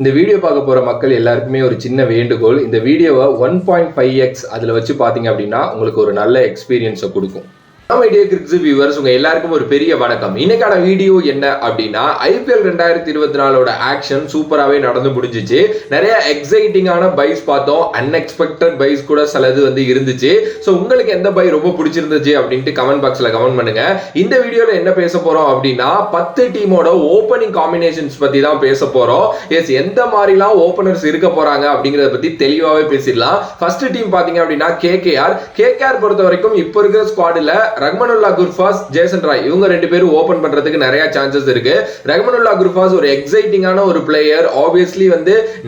இந்த வீடியோ பார்க்க போற மக்கள் எல்லாருக்குமே ஒரு சின்ன வேண்டுகோள். இந்த வீடியோவை 1.5x அதில் வச்சு பார்த்தீங்க அப்படின்னா உங்களுக்கு ஒரு நல்ல எக்ஸ்பீரியன்ஸை கொடுக்கும். உங்க எல்லாருக்கும் ஒரு பெரிய வணக்கம். இன்னைக்கான வீடியோ என்ன அப்படின்னா, IPL 2024 ஆக்ஷன் சூப்பராகவே நடந்து முடிஞ்சிச்சு. நிறைய எக்ஸைட்டிங்கான பைஸ் பார்த்தோம், அன்எக்ஸ்பெக்டட் பைஸ் கூட சிலது இருந்துச்சு. ஸோ உங்களுக்கு எந்த பை ரொம்ப பிடிச்சிருந்துச்சு அப்படின்ட்டு கமெண்ட் பாக்ஸ்ல கமெண்ட் பண்ணுங்க. இந்த வீடியோல என்ன பேச போறோம் அப்படின்னா, 10 டீமோட ஓப்பனிங் காம்பினேஷன்ஸ் பத்தி தான் பேச போறோம். எஸ், எந்த மாதிரிலாம் ஓபனர்ஸ் இருக்க போறாங்க அப்படிங்கறத பத்தி தெளிவாகவே பேசிடலாம். ஃபர்ஸ்ட் டீம் பாத்தீங்க அப்படின்னா KKR பொறுத்த வரைக்கும் இப்போ இருக்கிற ஸ்குவாட்ல ரஹ்மனுல்லா குர்பாஸ், ஜேசன் ராய் இவங்க ரெண்டு பேரும் ஓபன் பண்றதுக்கு நிறைய சான்சஸ் இருக்கு. ரஹ்மனுல்லா குர்பாஸ் ஒரு எக்ஸைட்டிங்கான ஒரு பிளேயர். ஆப்வியஸ்லி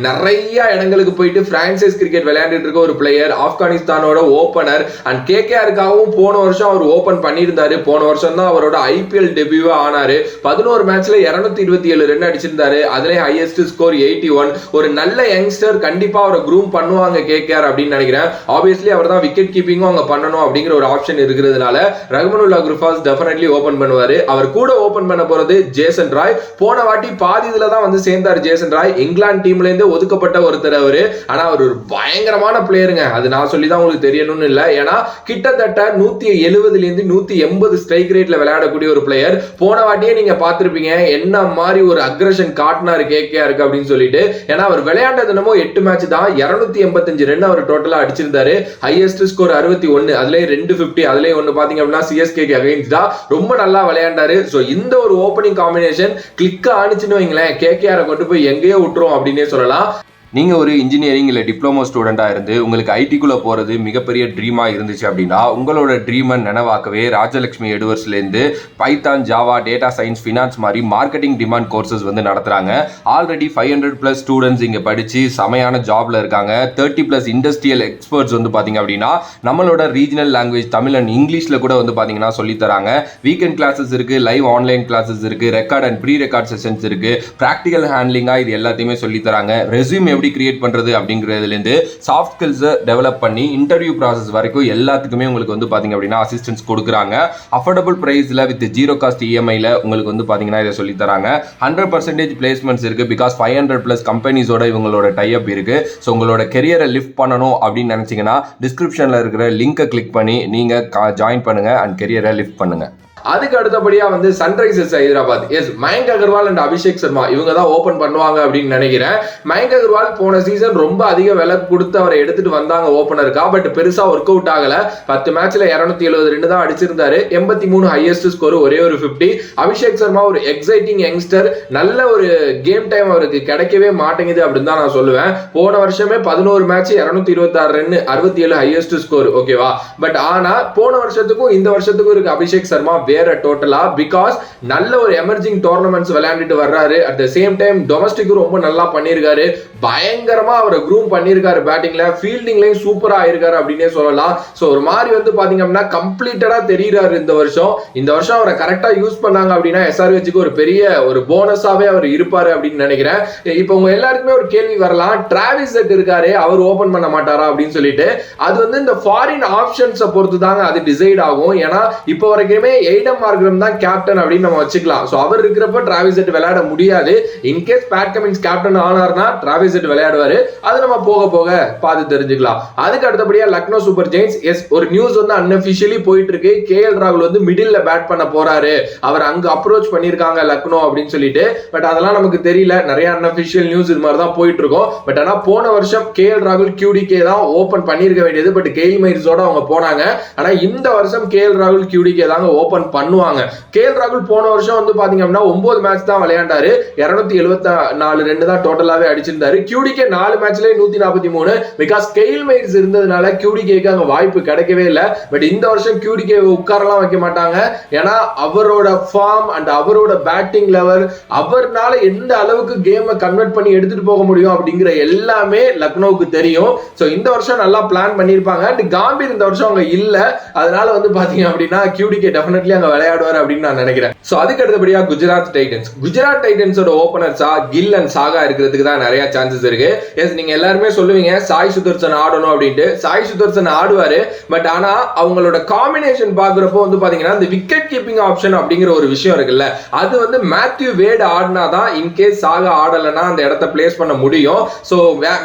நிறைய இடங்களுக்கு போயிட்டு பிரான்சைஸ் கிரிக்கெட் விளையாண்டுட்டு இருக்க ஒரு பிளேயர். ஆப்கானிஸ்தானோட ஓபனர் அண்ட் KKRக்காகவும் போன வருஷம் அவர் ஓபன் பண்ணியிருந்தாரு. போன வருஷம் தான் அவரோட IPL டெபியூவா ஆனாரு. 11 மேட்ச்ல 227 ரன் அடிச்சிருந்தாரு. அதுல ஹையஸ்ட் ஸ்கோர் 81. ஒரு நல்ல யங்ஸ்டர், கண்டிப்பா அவரை க்ரூம் பண்ணுவாங்க KKR அப்படின்னு நினைக்கிறேன். ஆப்வியஸ்லி அவர் தான் விக்கெட் கீப்பிங்கும் அவங்க பண்ணணும் அப்படிங்கிற ஒரு ஆப்ஷன் இருக்கிறதுனால ரஹ்மனுல்லா குர்பாஸ் டெஃபினெட்லி ஓபன் பண்ணுவாரு. அவர் கூட ஓபன் பண்ண போறது ஜேசன் ராய். போன வாட்டி பாதி இதுல தான் சேர்ந்தார் ஜேசன் ராய். இங்கிலாந்து டீம்ல இருந்து ஒதுக்கப்பட்ட ஒருத்தர் அவரு. ஆனா அவர் ஒரு பயங்கரமான பிளேயருங்க. அது நான் சொல்லி தான் உங்களுக்கு தெரியணும்னு இல்ல. ஏன்னா கிட்டத்தட்ட 170 இருந்து 180 ஸ்ட்ரைக் ரேட்ல விளையாடக்கூடிய ஒரு பிளேயர். போன வாட்டியே நீங்க பார்த்திருப்பீங்க என்ன மாதிரி ஒரு அக்ரஷன் காட்டினாரு KKRக்கு அப்படின்னு சொல்லிட்டு. ஏன்னா அவர் விளையாண்டது என்னமோ 8 மேட்ச் தான், 285 ரன் அவர் டோட்டலா அடிச்சிருந்தாரு. ஹையஸ்ட் ஸ்கோர் 61, அதுலயே 250, அதுலயே ஒன்னு பாத்தீங்க அப்படின்னா CSKக்கு அகைன்ஸ்டா ரொம்ப நல்லா விளையாண்டாரு. சோ இந்த ஒரு ஓபனிங் காம்பினேஷன் கிளிக் ஆனிச்சுன்னு வைங்களேன், KKR கொண்டு போய் எங்கேயோ விட்டுரும் அப்படின்னே சொல்லலாம். நீங்கள் ஒரு இன்ஜினியரிங் இல்லை டிப்ளமோ ஸ்டூடெண்ட்டாக இருந்து உங்களுக்கு ஐடிக்குள்ளே போகிறது மிகப்பெரிய ட்ரீமாக இருந்துச்சு அப்படின்னா, உங்களோட ட்ரீமை நினைவாக்கவே ராஜலட்சுமி எட்வர்ட்ஸ்லேருந்து Python, Java, data science, finance மாதிரி மார்க்கெட்டிங் டிமாண்ட் கோர்சஸ் நடத்துகிறாங்க. ஆல்ரெடி 500+ ஸ்டூடெண்ட்ஸ் இங்கே படித்து செமையான ஜாப்ல இருக்காங்க. 30+ இண்டஸ்ட்ரியல் எக்ஸ்பர்ட்ஸ் பார்த்தீங்க அப்படின்னா நம்மளோட ரீஜனல் லாங்குவேஜ் தமிழ் அண்ட் இங்கிலீஷில் கூட பார்த்தீங்கன்னா சொல்லித்தராங்க. வீக்கெண்ட் கிளாஸஸ் இருக்குது, லைவ் ஆன்லைன் கிளாஸஸ் இருக்குது, record and pre record sessions இருக்குது, ப்ராக்டிக்கல் ஹேண்ட்லிங்காக இது எல்லாத்தையுமே சொல்லித்தராங்க. ரெஸ்யூம் எப்படி கிரியேட் பண்றது அப்படிங்கிறதுல இருந்து சாஃப்ட் ஸ்கில்ஸ் டெவலப் பண்ணி இன்டர்வியூ ப்ராசஸ் வரைக்கும் எல்லாத்துக்குமே உங்களுக்கு பாத்தீங்க அப்படின்னா அசிஸ்டன்ஸ் கொடுக்குறாங்க. அஃபோர்டபுள் பிரைஸ்ல வித் ஜீரோ காஸ்ட் EMIல உங்களுக்கு பாத்தீங்கன்னா இதை சொல்லி தராங்க. 100% பிளேஸ்மெண்ட்ஸ் இருக்கு. பிகாஸ் 500+ கம்பெனிஸோட இவங்களோட டைப் இருக்கு. ஸோ உங்களோட கெரியரை லிஃப்ட் பண்ணணும் அப்படின்னு நினைச்சீங்கன்னா டிஸ்கிரிப்ஷன்ல இருக்கிற லிங்கை கிளிக் பண்ணி நீங்க ஜாயின் பண்ணுங்க அண்ட் கெரியரை லிஃப்ட் பண்ணுங்க. அதுக்கு அடுத்தபடியா Sunrisers Hyderabad. Yes, Mayank Agarwal and Abhishek Sharma இவங்க தான் ஓபன் பண்ணுவாங்க அப்படின்னு நினைக்கிறேன். மயங்க் அகர்வால் போன சீசன் ரொம்ப அதிக விலை கொடுத்து அவரை எடுத்துட்டு வந்தாங்க ஓபனருக்கா. பட் பெருசா ஒர்க் அவுட் ஆகல. 10 மேட்ச்ல 270 ரன் தான் அடிச்சிருந்தாரு. 83 ஹையஸ்ட் ஸ்கோர், ஒரே ஒரு 50. அபிஷேக் சர்மா ஒரு எக்ஸைட்டிங் யங்ஸ்டர். நல்ல ஒரு கேம் டைம் அவருக்கு கிடைக்கவே மாட்டேங்குது அப்படின்னு தான் நான் சொல்லுவேன். போன வருஷமே 11 மேட்ச் 226 ரன், 67 ஹையஸ்ட் ஸ்கோர். ஓகேவா? பட் ஆனா போன வருஷத்துக்கும் இந்த வருஷத்துக்கும் இருக்கு அபிஷேக் சர்மா வேற டோட்டலா. பிகாஸ் நல்ல ஒரு எமர்ஜிங் டோர்னமெண்ட்ஸ் விளையாண்டுட்டு வர்றாரு. At the same time domestic ரொம்ப நல்லா பண்ணிருக்காரு. பயங்கரமா அவரை க்ரூம் பண்ணிருக்காரு. பேட்டிங்ல, ஃபீல்டிங்லயும் சூப்பரா ஆயிருக்காரு அப்படின்னே சொல்லலாம். சோ ஒரு மாதிரி பாத்தீங்க அப்படின்னா கம்ப்ளீட்டடா தெரியுறாரு இந்த வருஷம். இந்த வருஷம் அவரை கரெக்டா யூஸ் பண்ணாங்க அப்படின்னா SRHக்கு ஒரு பெரிய ஒரு போனஸாவே அவர் இருப்பாரு அப்படின்னு நினைக்கிறேன். இப்போ உங்க எல்லாருக்குமே ஒரு கேள்வி வரலாம், டிராவிஸ் ஹெட் இருக்காரு, அவர் ஓபன் பண்ண மாட்டாரா அப்படின்னு சொல்லிட்டு. அது இந்த ஃபாரின் ஆப்ஷன்ஸை பொறுத்து தாங்க அது டிசைட் ஆகும். ஏன்னா இப்போ வரைக்குமே எய்டம் மார்க்ரம் தான் கேப்டன் அப்படின்னு நம்ம வச்சுக்கலாம். சோ அவர் இருக்கிறப்ப டிராவிஸ் ஹெட் விளையாட முடியாது. இன்கேஸ் பேட் கமின்ஸ் கேப்டன் ஆனார்னா டிராவிஸ் ஹெட் விளையாடுவாரு. அது நம்ம போக போக பார்த்து தெரிஞ்சுக்கலாம். அதுக்கு அடுத்தபடியா லக்னோ சூப்பர் ஜெயின்ஸ். எஸ், ஒரு நியூஸ் அன்அஃபிஷியலி போயிட்டு இருக்கு. KL ராகுல் மிடில்ல பேட் பண்ண போறாரு, அவர் அங்க அப்ரோச் பண்ணிருக்காங்க லக்னோ அப்படின்னு சொல்லிட்டு. பட் அதெல்லாம் நமக்கு தெரியல. நிறைய அன்அஃபிஷியல் நியூஸ் இது மாதிரி தான் போயிட்டு இருக்கும். பட் ஆனா போன வருஷம் KL ராகுல் QDK தான் ஓபன் பண்ணிருக்க வேண்டியது. பட் கெயில் மைர்ஸோட அவங்க போனாங்க. ஆனா இந்த வருஷம் KL ராகுல் QDK தாங்க ஓபன் பண்ணுவாங்க. KL ராகுல் போன வருஷம் பாத்தீங்க அப்படின்னா 9 மேட்ச் தான் விளையாண்டாரு. 274 ரன் தான் டோட்டலாவே அடிச்சிருந்தாரு. QDK 4 மேட்ச்ல 143. பிகாஸ் கெயில் மைர்ஸ் இருந்ததுனால QDKக்கு அங்க வாய்ப்பு கிடைக்கவே இல்லை. பட் இந்த வருஷம் QDK உட்காரலாம் வைக்க மாட்டாங்க. ஏன்னா அவரோட ஃபார்ம் அண்ட் அவரோட பேட்டிங் லெவல், அவர்னால எந்த அளவுக்கு கேமை கன்வெர்ட் பண்ணி எடுத்துட்டு போக முடியும் அப்படிங்கிற எல்லாமே லக்னோவுக்கு தெரியும். சோ இந்த வருஷம் நல்லா பிளான் பண்ணிருப்பாங்க. அண்ட் காம்பீர் இந்த வருஷம் அவங்க இல்ல. அதனால பாத்தீங்க அப்படின்னா QDK டெஃபினெட்லி அங்க விளையாடுவார் அப்படின்னு நான் நினைக்கிறேன். சோ அதுக்கு அடுத்தபடியா குஜராத் டைட்டன்ஸோட ஓபனர்ஸா கில் அண்ட் சாகா இருக்கிறதுக்கு தான் நிறைய சான்சஸ் இருக்கு. எஸ், நீங்க எல்லாருமே சொல்லுவீங்க சாய் சுதர்சன் ஆடணும் அப்படின்ட்டு. சாய் சுதர்சன் ஆடுவாரு, பட் ஆனா அவங்களோட காம்பினேஷன் பாக்குறப்போ வந்து பாத்தீங்கன்னா இந்த விக்கெட் கீப்பிங் ஆப்ஷன் அப்படிங்கிற ஒரு விஷயம் இருக்குல்ல, அது வந்து மேத்யூ வேட் ஆடினாதான் இன்கேஸ் சாகா ஆடலைன்னா அந்த இடத்த பிளேஸ் பண்ண முடியும். ஸோ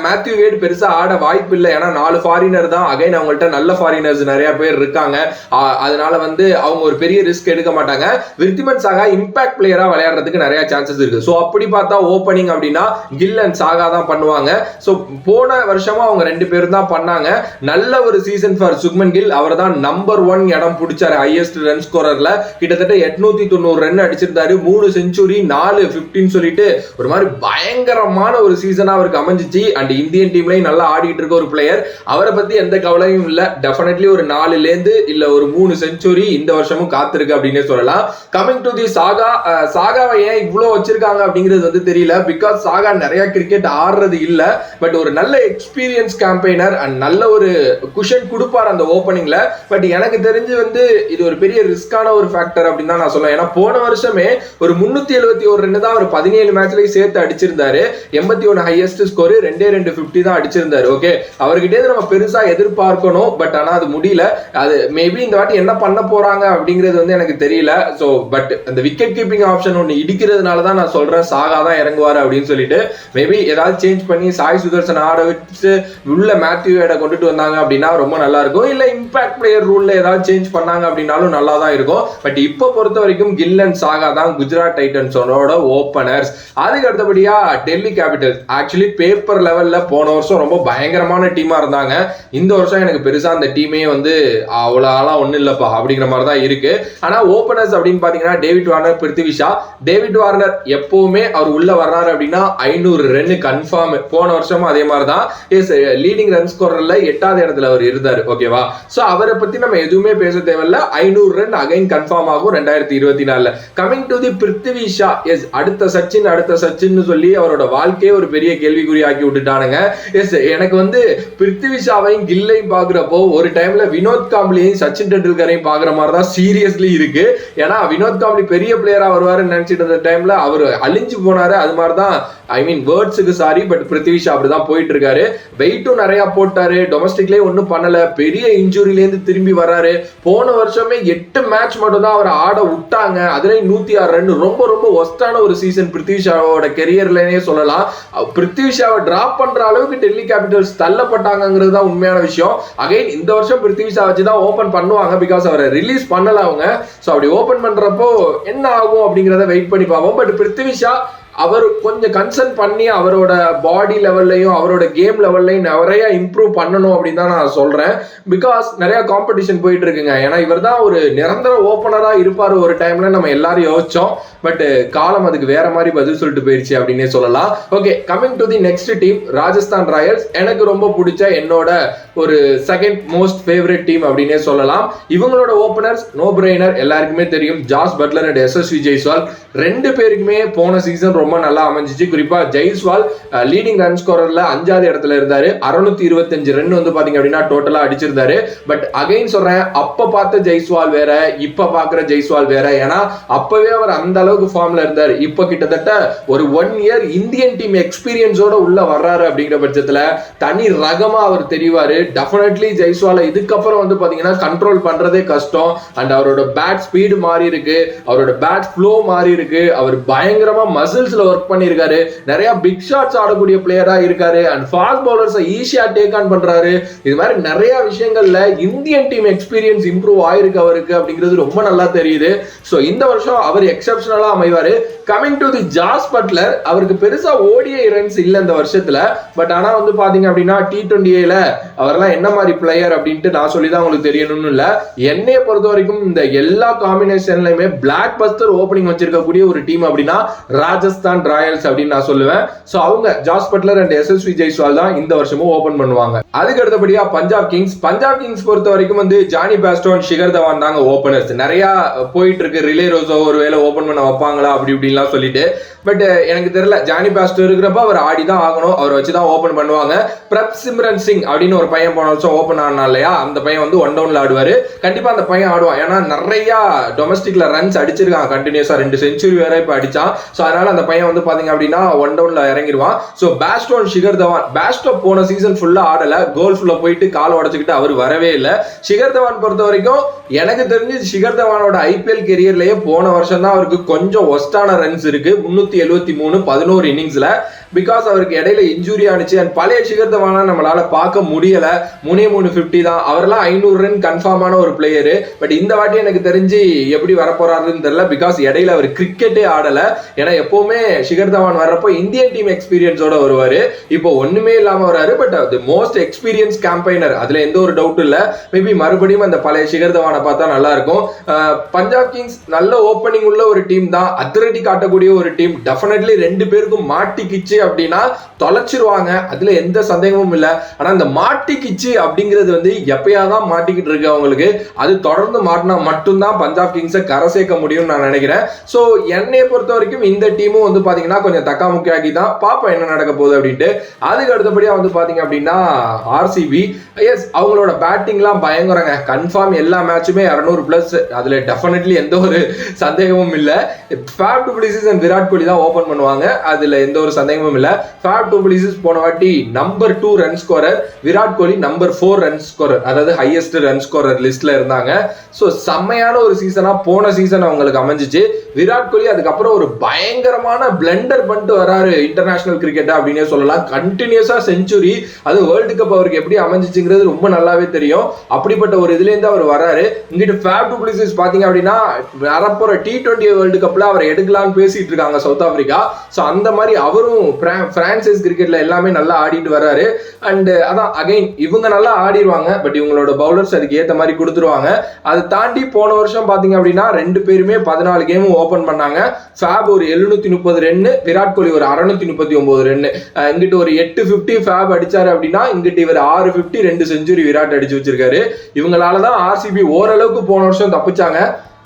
மேத்யூ வேட் பெருசா ஆட வாய்ப்பு இல்லை, ஏன்னா 4 ஃபாரினர் தான். அகைன் அவங்கள்ட்ட நல்ல ஃபாரினர்ஸ் நிறைய பேர் இருக்காங்க, அதனால வந்து அவங்க ஒரு பெரிய ரிஸ்க் எடுக்க மாட்டாங்க. விருத்திமன் சாகா இம்பாக்ட் பிளேயரா விளையாடுறதுக்கு நிறைய சான்சஸ் இருக்கு. ஸோ அப்படி பார்த்தா ஓப்பனிங் அப்படின்னா கில் அண்ட் சாகா தான் பண்ணுவாங்க. ஸோ போன வருஷமா அவங்க 2 பேரும் தான் பண்ணாங்க. நல்ல ஒரு சீசன் ஃபார் சுக்மன் கில். அவர் தான் நம்பர் 1 இடம் பிடிச்சாரு ஹையஸ்ட் ரன் ஸ்கோரர்ல. கிட்டத்தட்ட 890 ரன் அடிச்சிருந்தாரு, 3 செஞ்சுரி 4 15 சொல்லிட்டு ஒரு மாதிரி பயங்கரமான ஒரு சீசனா அவருக்கு அமைஞ்சிச்சு. அண்ட் இந்தியன் டீம்லயும் நல்லா ஆடிட்டு இருக்க ஒரு பிளேயர். அவரை பத்தி எந்த கவலையும் இல்ல. டெஃபினெட்லி ஒரு 4ல இருந்து இல்ல ஒரு 3 செஞ்சுரி இந்த வருஷமும் காத்திருக்கு அப்படின்னே சொல்லலாம். கமிங் டு தி சாகா, சாகாவை ஏன் இவ்வளவு வச்சிருக்காங்க அப்படிங்கிறது வந்து தெரியல. பிகாஸ் சாகா நிறைய கிரிக்கெட் ஆடுறது இல்ல, பட் ஒரு நல்ல எக்ஸ்பீரியன்ஸ் கேம்பெயினர் அண்ட் நல்ல ஒரு குஷன் கொடுப்பார் அந்த ஓப்பனிங்ல. பட் எனக்கு தெரிஞ்சு வந்து இது ஒரு பெரிய ரிஸ்கான ஒரு ஃபேக்டர் அப்படின்னு தான் நான் சொல்லுவேன். ஏன்னா போன வருஷமே ஒரு 371 ரன் தான் அவர் 17 மேட்ச்லயும் சேர்த்து அடிச்சிருந்தாரு. 81 ஹையஸ்ட் ஸ்கோர், 2 50 தான் அடிச்சிருந்தாரு. ஓகே, அவர்கிட்ட நம்ம பெருசா எதிர்பார்க்கணும், பட் ஆனா அது முடியல. அது மேபி இந்த வாட்டி என்ன பண்ண போறாங்க அப்படிங்கிறது வந்து எனக்கு தெரியல. சோ பட் அந்த விக்கெட் கீப்பிங் ஆப்ஷன் ஒன்று இடிக்கிறதுனால தான் நான் சொல்றேன் சாகா தான் இறங்குவாரு அப்படின்னு சொல்லிட்டு. மேபி ஏதாவது சேஞ்ச் பண்ணி சாய் சுதர்சன் ஆட வச்சு உள்ள மேத்யூ வேட கொண்டுட்டு வந்தாங்க அப்படின்னா ரொம்ப நல்லா இருக்கும். இல்ல இம்பாக்ட் பிளேயர் ரூல்ல ஏதாவது சேஞ்ச் பண்ணாங்க அப்படின்னாலும் நல்லா தான் இருக்கும். பட் இப்போ பொறுத்த வரைக்கும் கில் அண்ட் சாகா தான் குஜராத் டைட்டன்ஸோட ஓப்பனர்ஸ். அதுக்கு அடுத்தபடியா டெல்லி கேபிட்டல்ஸ். ஆக்சுவலி பேப்பர் லெவல்ல போன வருஷம் ரொம்ப பயங்கரமான டீமா இருந்தாங்க. இந்த வருஷம் எனக்கு பெருசா அந்த டீமே வந்து அவ்வளவு ஒண்ணு இல்லப்பா அப்படிங்கிற மாதிரி தான் இருக்கு. ஆனா ஓப்பனர்ஸ் அப்படின்னு பாத்தீங்கன்னா டேவிட் வார்னர், பிருத்திவி ஷா. டேவிட் வார்னர் எப்பவுமே அவர் உள்ள வர்றாரு அப்படின்னா 500 ரன் கன்ஃபார்ம். போன வருஷமும் அதே மாதிரி தான் லீடிங் ரன் ஸ்கோரர்ல 8வது இடத்துல அவர் இருந்தாரு. ஓகேவா? சோ அவரை பத்தி நம்ம எதுவுமே பேச தேவையில்ல. 500 ரன் அகைன் கன்ஃபார்ம் ஆகும் 2024. Coming to the Prithvi Shaw. Yes, அடுத்த சச்சின் சொல்லி அவரோட வாழ்க்கையே ஒரு பெரிய கேள்விக்குறி ஆக்கி விட்டுட்டானுங்க. எஸ், எனக்கு வந்து பிருத்திவி ஷாவையும் கில்லையும் பாக்குறப்போ ஒரு டைம்ல வினோத் காம்ப்ளியையும் சச்சின் டெண்டுல்கரையும் பாக்குற மாதிரி தான் சீரியஸ்லி இருக்கு. ஏன்னா வினோத் காம்ப்ளி பெரிய பிளேயரா வருவாருன்னு நினைச்சிட்டு இருந்த டைம்ல அவர் அழிஞ்சு போனாரு. அது மாதிரிதான், ஐ மீன் வேர்ட்ஸுக்கு சாரி, பட் பிருத்திவி ஷா அப்படிதான் போயிட்டு இருக்காரு. வெயிட்டும் நிறைய போட்டாரு, டொமஸ்டிக்லயே ஒன்னும் பண்ணல, பெரிய இன்ஜுரில இருந்து திரும்பி வர்றாரு. போன வருஷமே 8 மேட்ச் மட்டும் தான் அவர் ஆட விட்டாங்க, அதுலயும் 106 ரன். ரொம்ப ரொம்ப ஒஸ்டான ஒரு சீசன் பிருத்திவி ஷாவோட கெரியர்லனே சொல்லலாம். பிருத்திவி ஷாவை டிராப் பண்ற அளவுக்கு டெல்லி கேபிட்டல்ஸ் தள்ளப்பட்டாங்கிறது தான் உண்மையான விஷயம். அகைன் இந்த வருஷம் பிருத்திவி ஷா வச்சு தான் ஓபன் பண்ணுவாங்க, பிகாஸ் அவரை ரிலீஸ் பண்ணல அவங்க. சோ அப்படி ஓபன் பண்றப்போ என்ன ஆகும் அப்படிங்கறத வெயிட் பண்ணி பார்ப்போம். பட் பிருத்திவி ஷா அவர் கொஞ்சம் கன்சர்ன் பண்ணி அவரோட பாடி லெவல்லையும் அவரோட கேம் லெவல்லையும் நிறைய இம்ப்ரூவ் பண்ணணும் அப்படின்னு தான் நான் சொல்றேன். பிகாஸ் நிறைய காம்படிஷன் போயிட்டு இருக்குங்க. ஏன்னா இவர் தான் ஒரு நிரந்தர ஓப்பனரா இருப்பாரு ஒரு டைம்ல நம்ம எல்லாரும் யோசிச்சோம். பட் காலம் அதுக்கு வேற மாதிரி பதில் சொல்லிட்டு போயிருச்சு அப்படின்னே சொல்லலாம். Okay, coming to the next team, Rajasthan Royals. எனக்கு ரொம்ப பிடிச்ச என்னோட ஒரு செகண்ட் மோஸ்ட் ஃபேவரட் டீம் அப்படின்னே சொல்லலாம். இவங்களோட ஓப்பனர்ஸ் நோ பிரெய்னர், எல்லாருக்குமே தெரியும், ஜாஸ் பட்லர் அண்ட் எஸ்எஸ்வி ஜெய்ஸ்வால். 2 பேருக்குமே போன சீசன் ரொம்ப நல்லா அமைஞ்சிச்சு. குறிப்பா ஜெய்ஸ்வால் லீடிங் ரன் ஸ்கோரர்ல 5வது இடத்துல இருந்தாரு. 625 ரன் வந்து பாத்தீங்க அப்படின்னா டோட்டலா அடிச்சிருந்தாரு. பட் அகைன் சொல்றேன், அப்ப பார்த்த ஜெய்ஸ்வால் வேற, இப்ப பாக்குற ஜெய்ஸ்வால் வேற. ஏன்னா அப்பவே அவர் அந்த அளவுக்கு ஃபார்ம்ல இருந்தாரு. இப்ப கிட்டத்தட்ட ஒரு 1 இயர் இந்தியன் டீம் எக்ஸ்பீரியன்ஸோட உள்ள வர்றாரு. அப்படிங்கிற பட்சத்துல தனி ரகமா அவர் தெரிவாரு. டெஃபினெட்லி ஜெய்ஸ்வாலை இதுக்கப்புறம் வந்து பாத்தீங்கன்னா கண்ட்ரோல் பண்றதே கஷ்டம். அண்ட் அவரோட பேட் ஸ்பீடு மாறி இருக்கு, அவரோட பேட் ஃப்ளோ மாறி இருக்கு. அவர் பயங்கரமா மசில்ஸ்ல ஒர்க் பண்ணிருக்காரு. நிறைய பிக் ஷாட்ஸ் ஆடக்கூடிய பிளேயரா இருக்காரு. அண்ட் ஃபாஸ்ட் பவுலர்ஸ் ஈஸியா டேக் ஆன் பண்றாரு. இது மாதிரி நிறைய விஷயங்கள்ல இந்தியன் டீம் எக்ஸ்பீரியன்ஸ் இம்ப்ரூவ் ஆயிருக்கு அவருக்கு அப்படிங்கிறது ரொம்ப நல்லா தெரியுது. சோ இந்த வருஷம் அவர் எக்ஸெப்ஷனலா அமைவாரு. Coming to the Jos Buttler, அவருக்கு பெருசா ஓடிஐ ரன்ஸ் இல்ல இந்த வருஷத்துல. பட் ஆனா வந்து பாத்தீங்க அப்படின்னா T20ல அவர்லாம் என்ன மாதிரி பிளேயர் அப்படின்ட்டு நான் சொல்லிதான் உங்களுக்கு தெரியணும்னு இல்ல. என்னைய பொறுத்த வரைக்கும் இந்த எல்லா காம்பினேஷன்லயுமே பிளாக் பஸ்டர் ஓபனிங் வச்சிருக்கக்கூடிய ஒரு டீம் அப்படின்னா ராஜஸ்தான் ராஜஸ்தான் ராயல்ஸ் அப்படின்னு நான் சொல்லுவேன். ஸோ அவங்க Jos Buttler and SSV Jaiswal தான் இந்த வருஷமும் ஓபன் பண்ணுவாங்க. அதுக்கு அடுத்தபடியா பஞ்சாப் கிங்ஸ் பொறுத்த வரைக்கும் வந்து Johnny Bairstow and Shikhar Dhawan தாங்க ஓபனர்ஸ். நிறைய போயிட்டு இருக்கு, ரிலே ரோசோ ஒரு வேளை ஓபன் பண்ண வைப்பாங்களா அப்படி இப்படின்லாம் சொல்லிட்டு. பட் எனக்கு தெரியல, ஜானி பேஸ்டோ இருக்கிறப்ப அவர் ஆடி தான் ஆகணும், அவர் வச்சுதான் ஓபன் பண்ணுவாங்க. பிரப் சிம்ரன் சிங் அப்படின்னு ஒரு பையன் போன வருஷம் ஓபன் ஆனா இல்லையா, அந்த பையன் வந்து 1 டவுன்ல ஆடுவாரு. கண்டிப்பா அந்த பையன் ஆடுவான், ஏன்னா நிறைய டொமஸ்டிக்ல ரன்ஸ் அடிச்சிருக்கான் கண்டினியூஸா, 2 செஞ்சுரி வேற இப்ப அடிச்சான். சோ அதனால அந்த பையன் வந்து பாத்தீங்க அப்படின்னா 1 டவுன்ல இறங்கிடுவான். So Bairstow and Shikhar Dhawan, Bairstow போன சீசன் ஃபுல்லா ஆடல, கோல்ஃப்ல போயிட்டு கால் உடச்சுக்கிட்டு அவர் வரவே இல்லை. ஷிகர் தவான் பொறுத்த வரைக்கும் எனக்கு தெரிஞ்சு ஷிகர் தவானோட IPL கெரியர்லயே போன வருஷம் தான் அவருக்கு கொஞ்சம் ஒஸ்டான ரன்ஸ் இருக்கு, 373 11 இன்னிங்ஸ்ல. பிகாஸ் அவருக்கு இடையில இன்ஜூரி ஆனிச்சு. அண்ட் பழைய ஷிகர் தவானை நம்மளால பார்க்க முடியல, 350 தான். அவரெல்லாம் 500 ரன் கன்ஃபார்மான ஒரு பிளேயரு. பட் இந்த வாட்டி எனக்கு தெரிஞ்சு எப்படி வரப்போறாருன்னு தெரியல, பிகாஸ் இடையில அவர் கிரிக்கெட்டே ஆடல. ஏன்னா எப்பவுமே ஷிகர் தவான் வர்றப்போ இந்தியன் டீம் எக்ஸ்பீரியன்ஸோட வருவாரு, இப்போ ஒண்ணுமே இல்லாம வராரு. But the most experience campaigner, அதுல எந்த ஒரு டவுட் இல்ல. மேபி மறுபடியும் அந்த பழைய ஷிகர் தவானை பார்த்தா நல்லா இருக்கும். பஞ்சாப் கிங்ஸ் நல்ல ஓப்பனிங் உள்ள ஒரு டீம் தான், அத்லெட்டி காட்டக்கூடிய ஒரு டீம். டெஃபினெட்லி 2 பேருக்கும் மாட்டிக்கிச்சு அப்படின்னா தொலைச்சிருவாங்க, அதுல எந்த சந்தேகமும் இல்ல. ஆனா இந்த மாட்டிக்கிச்சு அப்படிங்கிறது வந்து எப்பயாதான் மாட்டிக்கிட்டு இருக்கு அவங்களுக்கு, அது தொடர்ந்து மாட்டினா மட்டும்தான் பஞ்சாப் கிங்ஸை கரை சேர்க்க முடியும்னு நான் நினைக்கிறேன். சோ என்னைய பொறுத்த வரைக்கும் இந்த டீமும் வந்து பாத்தீங்கன்னா கொஞ்சம் தக்கா முக்கியாக்கி தான் பாப்போம் என்ன நடக்க போகுது அப்படின்ட்டு. அதுக்கு அடுத்தபடியா வந்து பாத்தீங்க அப்படின்னா RCB, எஸ் அவங்களோட பேட்டிங்லாம் பயங்கரங்க, கன்ஃபார்ம் எல்லா மேட்சுமே 200+, அதுல டெஃபினெட்லி எந்த ஒரு சந்தேகமும் இல்ல. Faf du Plessis and Virat Kohli தான் ஓபன் பண்ணுவாங்க, அதுல எந்த ஒரு சந்தேகமும் இல்ல. ஃபேப் டு பிளேசிஸ் போன வாட்டி number 2 run scorer, Virat Kohli number 4 run scorer, அதாவது ஹையஸ்ட் ரன் ஸ்கோரர் லிஸ்ட்ல இருந்தாங்க. சோ செம்மையான ஒரு சீசனா போன சீசன் அவங்களுக்கு அமைஞ்சிச்சு. விராட் கோலி அதுக்கப்புறம் ஒரு பயங்கரமான பிளண்டர் பண்ணிட்டு வராரு இன்டர்நேஷனல் கிரிக்கெட் அப்படின்னே சொல்லலாம். கண்டினியூஸா செஞ்சுரி, அது வேர்ல்டு கப் அவருக்கு எப்படி அமைஞ்சிச்சுங்கிறது ரொம்ப நல்லாவே தெரியும். அப்படிப்பட்ட ஒரு இதுல இருந்து அவர் வராரு. இங்கிட்டு ஃபேப் டு பிளேசிஸ் பாத்தீங்க அப்படின்னா வரப்போற T20 வேர்ல்டு கப்ல அவரை எடுக்கலாம்னு பேசிட்டு இருக்காங்க சவுத் ஆப்பிரிக்கா. சோ அந்த மாதிரி அவரும் பிரான்சைஸ் கிரிக்கெட்ல எல்லாமே நல்லா ஆடிட்டு வர்றாரு. அண்ட் அதான் அகைன் இவங்க நல்லா ஆடிடுவாங்க, பட் இவங்களோட பவுலர்ஸ் அதுக்கு ஏத்த மாதிரி கொடுத்துருவாங்க. அதை தாண்டி போன வருஷம் பாத்தீங்க அப்படின்னா 2 பேருமே 14 கேம் ஓபன் பண்ணாங்க. ஃபேப் ஒரு 730 ரன், விராட் கோலி ஒரு 639 ரன். இங்கிட்டு ஒரு 850 ஃபேப் அடிச்சாரு அப்படின்னா இங்கிட்டு இவர் 650 2 செஞ்சுரி விராட் அடிச்சு வச்சிருக்காரு. இவங்களாலதான் RCB ஓரளவுக்கு போன வருஷம் தப்பிச்சாங்க.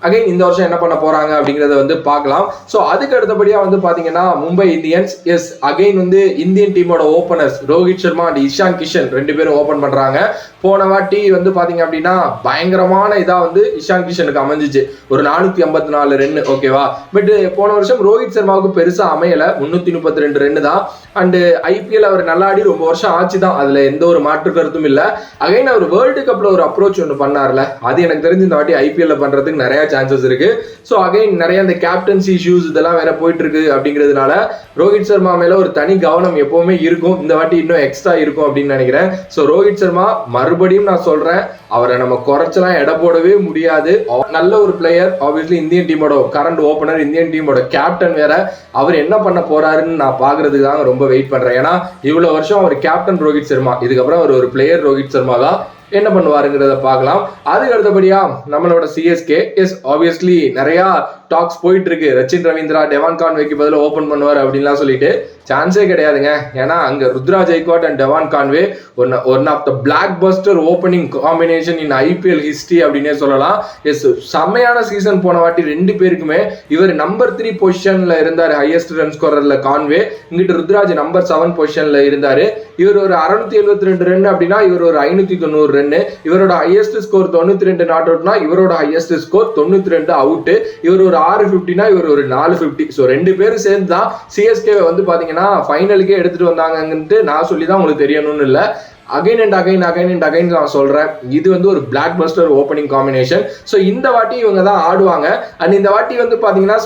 அகைன் இந்த வருஷம் என்ன பண்ண போறாங்க அப்படிங்கறத வந்து பார்க்கலாம். சோ அதுக்கு அடுத்தபடியா வந்து பாத்தீங்கன்னா மும்பை இந்தியன்ஸ், எஸ் அகைன் வந்து இந்தியன் டீமோட ஓபனர்ஸ் ரோஹித் சர்மா அண்ட் இஷான் கிஷன் 2 பேரும் ஓபன் பண்றாங்க. போன வாட்டி வந்து பாத்தீங்க அப்படின்னா பயங்கரமான இதா வந்து இஷான் கிஷனுக்கு அமைஞ்சிச்சு, ஒரு 454 ரன், ஓகேவா. பட் போன வருஷம் ரோஹித் சர்மாவுக்கு பெருசா அமையல, 332 ரன் தான். அண்ட் IPL அவர் நல்லா ஆடி ரொம்ப வருஷம் ஆச்சு தான், அதுல எந்த ஒரு மாற்று கருத்தும் இல்ல. அகைன் அவர் வேர்ல்டு கப்ல ஒரு அப்ரோச் ஒன்று பண்ணார்ல, அது எனக்கு தெரிஞ்சு இந்த வாட்டி IPL பண்றதுக்கு நிறைய சான்சஸ் இருக்கு. சோ அகைன் நிறைய இந்த கேப்டன்சி இஷ்யூஸ் இதெல்லாம் வேற போயிட்டு இருக்கு அப்படிங்கிறதுனால ரோஹித் சர்மா மேல ஒரு தனி கவனம் எப்பவுமே இருக்கும், இந்த வாட்டி இன்னும் எக்ஸ்ட்ரா இருக்கும் அப்படின்னு நினைக்கிறேன். சோ ரோஹித் சர்மா மறுபடியும் நான் சொல்றேன், அவரை நம்ம குறைச்சலாம் எடை போடவே முடியாது. நல்ல ஒரு பிளேயர், ஆப்வியஸ்லி இந்தியன் டீமோட கரண்ட் ஓபனர், இந்தியன் டீமோட கேப்டன் வேற. அவர் என்ன பண்ண போறாருன்னு நான் பாக்குறதுக்கு தான் ரொம்ப வெயிட் பண்றேன். ஏன்னா இவ்வளவு வருஷம் அவர் கேப்டன் ரோஹித் சர்மா, இதுக்கப்புறம் அவர் ஒரு பிளேயர் ரோஹித் சர்மா தான், என்ன பண்ணுவாருங்கிறத பார்க்கலாம். அதுக்கு அடுத்தபடியா நம்மளோட CSK, எஸ் ஆப்வியஸ்லி நிறைய டாக்ஸ் போயிட்டு இருக்கு, ரச்சின் ரவீந்திரா டெவான் கான்வேக்கு பதில் ஓபன் பண்ணுவார் அப்படின்லாம் சொல்லிட்டு. சான்ஸே கிடையாதுங்க, ஏன்னா அங்க Ruturaj Gaikwad and Devon Conway one of the blockbuster opening combination in IPL history அப்படின்னே சொல்லலாம். எஸ் செம்மையான சீசன் போன வாட்டி 2 பேருக்குமே. இவர் நம்பர் 3 பொசிஷன்ல இருந்தாரு ஹையஸ்ட் ரன் ஸ்கோரர்ல கான்வே, இங்கிட்டு ருத்ராஜ் நம்பர் 7 பொசிஷன்ல இருந்தாரு. இவர் ஒரு 672 ரன் அப்படின்னா இவர் ஒரு 590 ரன். இவரோட ஹையஸ்ட் ஸ்கோர் 92 நாட் அவுட்னா இவரோட ஹையஸ்ட் ஸ்கோர் 92 அவுட். இவர் ஒரு 650னா இவர் ஒரு 450. ஸோ 2 பேரும் சேர்ந்து தான் CSK வந்து பாத்தீங்கன்னா ஃபைனலுக்கே எடுத்துட்டு வந்தாங்கன்ட்டு நான் சொல்லி தான் உங்களுக்கு தெரியணும்னு இல்லை. அகைன் அண்ட் அகைன் நான் சொல்றேன், இது வந்து ஒரு black Bastar opening combination. So இந்த வாட்டி இவங்க தான் ஆடுவாங்க. அண்ட் இந்த வாட்டி வந்து பாத்தீங்கன்னா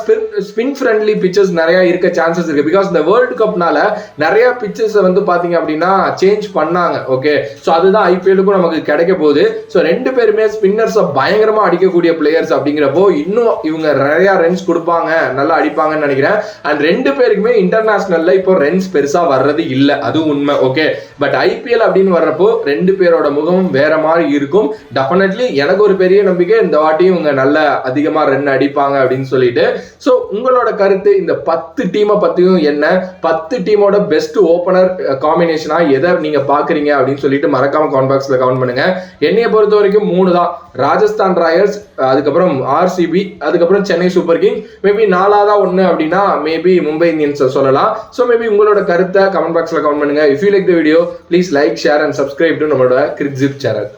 ஸ்பின் ஃப்ரெண்ட்லி பிச்சஸ் நிறைய இருக்க சான்சஸ் இருக்கு. பிகாஸ் இந்த வேர்ல்டு கப்னால நிறைய பிச்சஸ் வந்து பாத்தீங்க அப்படின்னா சேஞ்ச் பண்ணாங்க. ஓகே, ஸோ அதுதான் IPL-க்கும் நமக்கு கிடைக்க போகுது. ஸோ 2 பேருமே ஸ்பின்னர்ஸை பயங்கரமா அடிக்கக்கூடிய பிளேயர்ஸ் அப்படிங்கிறப்போ இன்னும் இவங்க நிறைய ரன்ஸ் கொடுப்பாங்க, நல்லா அடிப்பாங்கன்னு நினைக்கிறேன். அண்ட் 2 பேருக்குமே இன்டர்நேஷனல்ல இப்போ ரன்ஸ் பெருசா வர்றது இல்லை, அதுவும் உண்மை. ஓகே, பட் IPL அப்படின்னு வர்றப்போ ரெண்டு பேரோட முகமும் வேற மாதிரி இருக்கும். டெஃபினெட்லி எனக்கு ஒரு பெரிய நம்பிக்கை இந்த வாட்டியும் இவங்க நல்ல அதிகமா ரன் அடிப்பாங்க அப்படின்னு சொல்லிட்டு. ஸோ உங்களோட கருத்து இந்த 10 டீமை பத்தியும் என்ன, 10 டீமோட பெஸ்ட் ஓபனர் காம்பினேஷனா எதை நீங்க பாக்குறீங்க அப்படின்னு சொல்லிட்டு மறக்காம கமெண்ட் பாக்ஸ்ல கமெண்ட் பண்ணுங்க. என்னைய பொறுத்த வரைக்கும் 3 தான், ராஜஸ்தான் ராயல்ஸ், அதுக்கப்புறம் ஆர்சிபி, அதுக்கப்புறம் சென்னை சூப்பர் கிங். மேபி 4ஆவதா ஒன்று அப்படின்னா மேபி மும்பை இந்தியன்ஸ் சொல்லலாம். ஸோ மேபி உங்களோட கருத்தை கமெண்ட் பாக்ஸ்ல கமெண்ட் பண்ணுங்க. If you like the video please like, share and subscribe to நம்மளோட கிரிக்ஸிப் சேனல்.